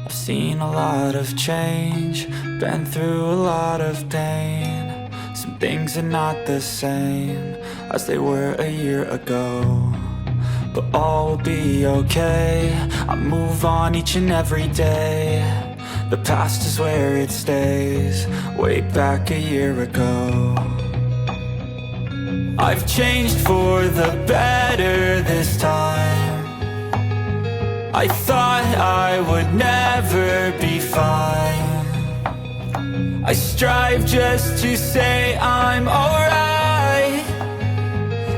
I've seen a lot of change, been through a lot of pain. Some things are not the same as they were a year ago, but all will be okay. I move on each and every day. The past is where it stays, way back a year ago. I've changed for the better this time. I thought I would never be fine. I strive just to say I'm alright,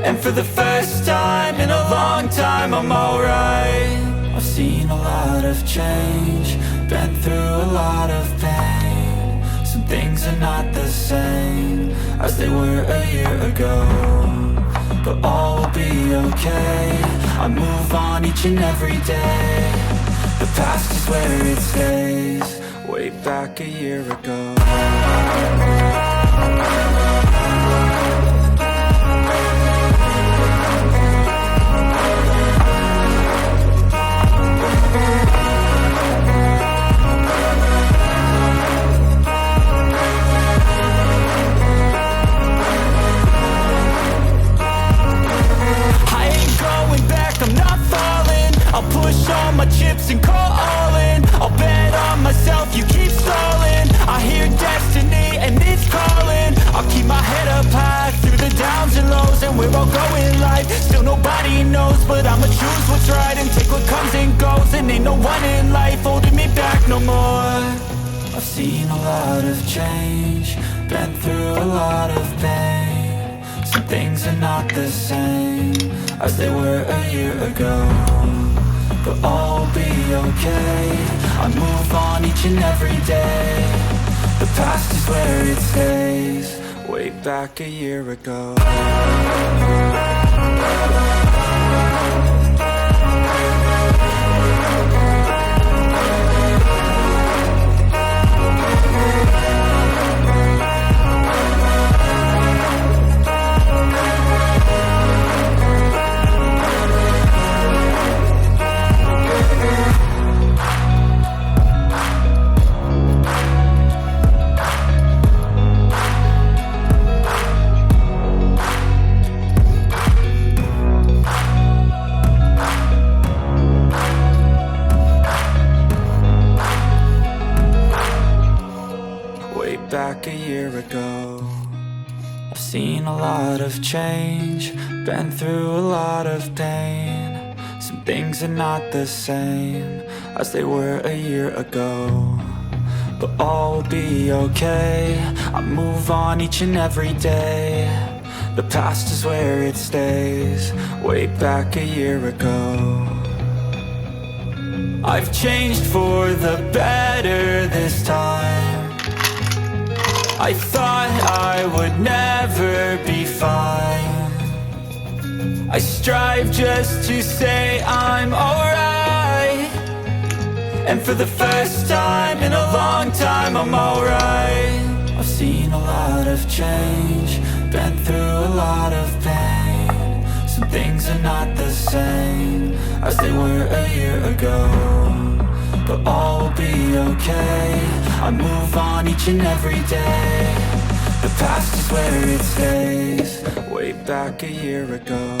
and for the first time in a long time I'm alright. I've seen a lot of change, been through a lot of pain. Some things are not the same as they were a year ago, but all will be okay. I move on each and every day. The past is where it stays, way back a year ago. I'll push all my chips and call all in. I'll bet on myself, you keep stalling. I hear destiny and it's calling. I'll keep my head up high through the downs and lows, and we're all going in life. Still nobody knows, but I'ma choose what's right and take what comes and goes. And ain't no one in life holding me back no more. I've seen a lot of change, been through a lot of pain. Some things are not the same as they were a year ago, but all will be okay. I move on each and every day. The past is where it stays, way back a year ago. Back a year ago, I've seen a lot of change, been through a lot of pain. Some things are not the same as they were a year ago, but all will be okay. I move on each and every day. The past is where it stays, way back a year ago. I've changed for the better this time. I thought I would never be fine. I strive just to say I'm alright, and for the first time in a long time I'm alright. I've seen a lot of change, been through a lot of pain. Some things are not the same as they were a year ago, but all will be okay. I move on each and every day. The past is where it stays, way back a year ago.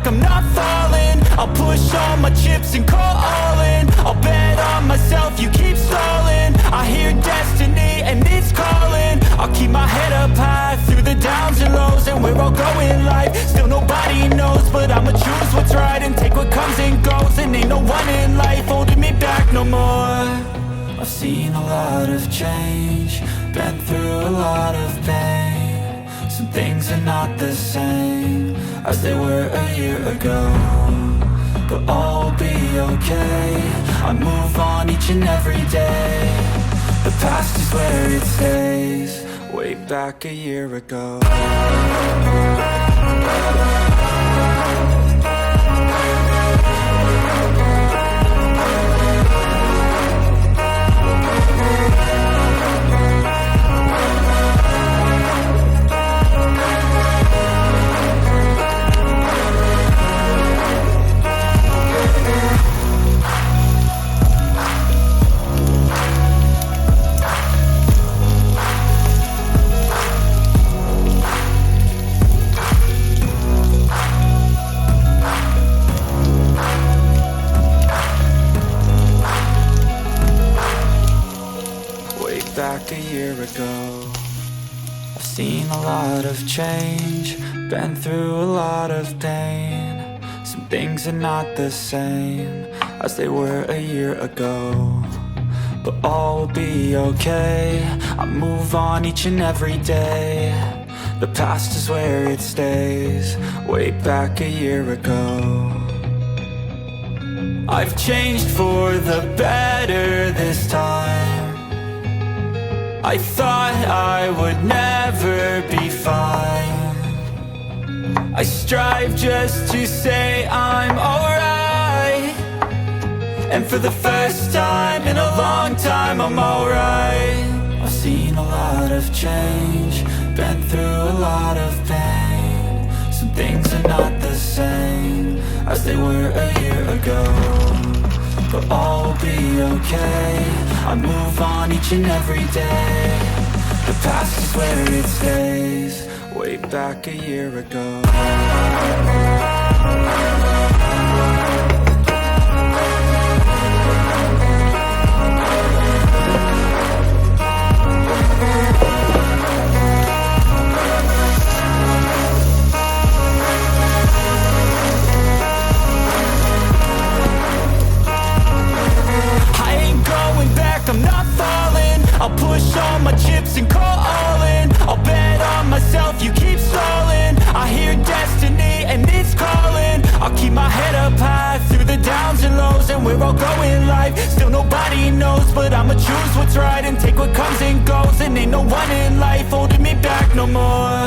I'm not falling. I'll push all my chips and call all in. I'll bet on myself, you keep stalling. I hear destiny and it's calling. I'll keep my head up high through the downs and lows, and we're all going in life. Still nobody knows, but I'ma choose what's right and take what comes and goes. And ain't no one in life holding me back no more. I've seen a lot of change, been through a lot of pain. Some things are not the same as they were a year ago, but all will be okay. I move on each and every day. The past is where it stays, way back a year ago. of change, been through a lot of pain. Some things are not the same as they were a year ago, but all will be okay. I move on each and every day. The past is where it stays, way back a year ago. I've changed for the better this time. I thought I would never be fine. I strive just to say I'm alright, and for the first time in a long time I'm alright. I've seen a lot of change, been through a lot of pain. Some things are not the same as they were a year ago, but all will be okay. I move on each and every day. The past is where it stays, way back a year ago. I'm not falling, I'll push all my chips and call all in. I'll bet on myself, you keep stalling. I hear destiny and it's calling. I'll keep my head up high through the downs and lows, and we're all going life. Still nobody knows, but I'ma choose what's right and take what comes and goes. And ain't no one in life holding me back no more.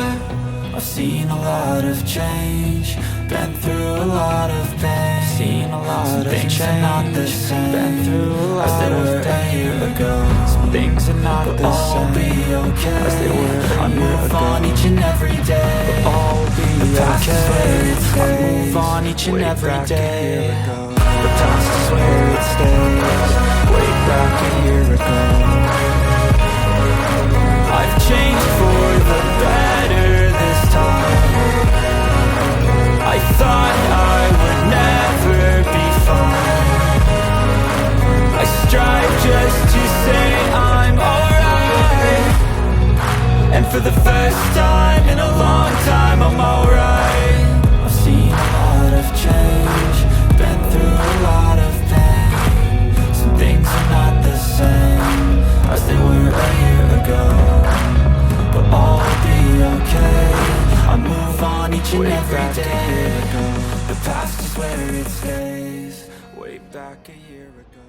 I've seen a lot of change, been through a lot of pain. Seen a lot of things are not the same, been through a lot as they were a year ago. Some things are not but the all same, be okay as they were a year ago. I move on each and every day, but all will be the past okay. Is where it stays. I move on each and every day. The past is where it stays, way back a year ago. I've changed for the better this time. I thought I would never be fine. I strive just to say I'm alright, and for the first time in a long time I'm alright. I've seen a lot of change, been through a lot of pain. Some things are not the same as they were a year ago, but all will be okay. I move on each and every day. The past is where it stays, way back a year ago.